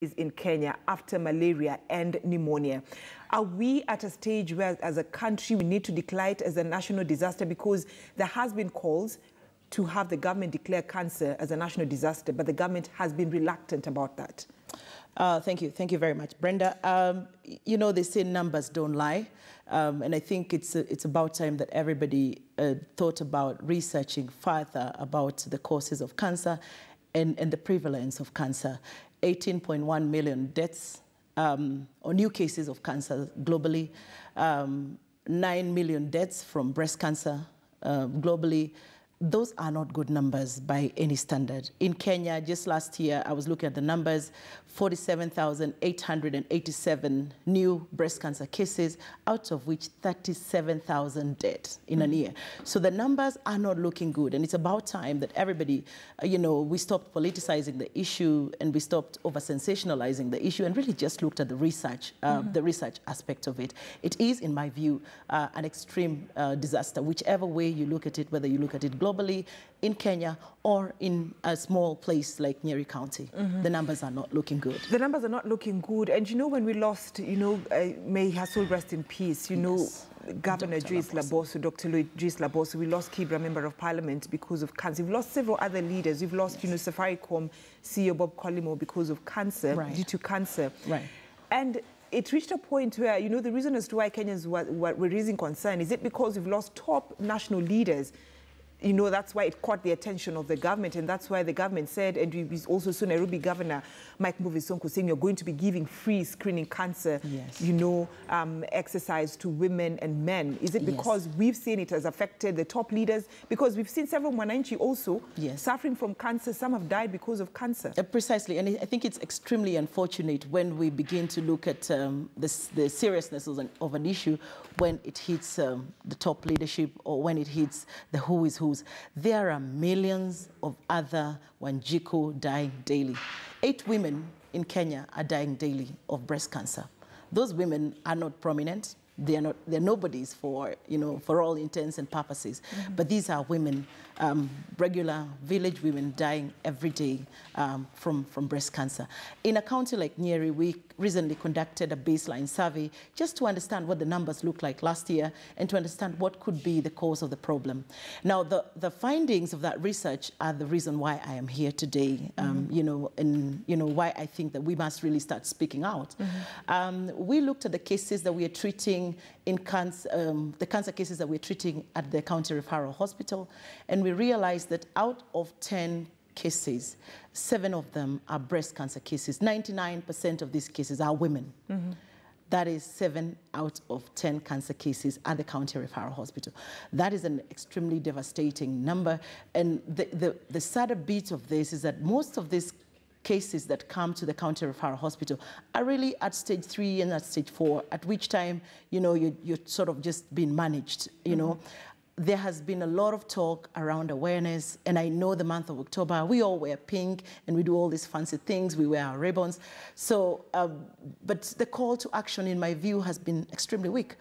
in Kenya after malaria and pneumonia. Are we at a stage where, as a country, we need to declare it as a national disaster? Because there has been calls to have the government declare cancer as a national disaster, but the government has been reluctant about that. Thank you very much, Brenda. You know, they say numbers don't lie, and I think it's about time that everybody thought about researching further about the causes of cancer and the prevalence of cancer. 18.1 million deaths or new cases of cancer globally, 9 million deaths from breast cancer globally. Those are not good numbers by any standard. In Kenya, just last year, I was looking at the numbers, 47,887 new breast cancer cases, out of which 37,000 dead in a year. So the numbers are not looking good, and it's about time that everybody, you know, we stopped politicizing the issue and we stopped over-sensationalizing the issue and really just looked at the research aspect of it. It is, in my view, an extreme disaster, whichever way you look at it, whether you look at it globally, in Kenya, or in a small place like Nyeri County. The numbers are not looking good. The numbers are not looking good. And you know, when we lost, you know, may her soul rest in peace, you know, Governor Dr. Idris Laboso, we lost Kibra, Member of Parliament, because of cancer. We've lost several other leaders. We've lost, you know, Safaricom CEO Bob Collymore because of cancer, due to cancer. And it reached a point where, you know, the reason as to why Kenyans were raising concern, is it because we've lost top national leaders? You know, that's why it caught the attention of the government, and that's why the government said, and we also saw Nairobi Governor Mike Mbuvi Sonko saying, you're going to be giving free screening cancer, you know, exercise to women and men. Is it because we've seen it has affected the top leaders? Because we've seen several Mwananchi also suffering from cancer. Some have died because of cancer. Precisely, and I think it's extremely unfortunate when we begin to look at the seriousness of an issue when it hits the top leadership, or when it hits the who is who. There are millions of other Wanjiku dying daily. 8 women in Kenya are dying daily of breast cancer. Those women are not prominent. They're nobodies for, you know, for all intents and purposes. But these are women, regular village women dying every day from breast cancer. In a county like Nyeri, we recently conducted a baseline survey just to understand what the numbers looked like last year and to understand what could be the cause of the problem. Now, the findings of that research are the reason why I am here today, you know, and, you know, why I think that we must really start speaking out. We looked at the cases that we are treating in cancer, the cancer cases that we're treating at the county referral hospital, and we realized that out of 10 cases, 7 of them are breast cancer cases. 99% of these cases are women. That is 7 out of 10 cancer cases at the county referral hospital. That is an extremely devastating number, and the sadder bit of this is that most of these cases that come to the county referral hospital are really at stage 3 and at stage 4, at which time, you know, you're sort of just being managed, you know. There has been a lot of talk around awareness, and I know the month of October, we all wear pink and we do all these fancy things, we wear our ribbons. So, but the call to action, in my view, has been extremely weak.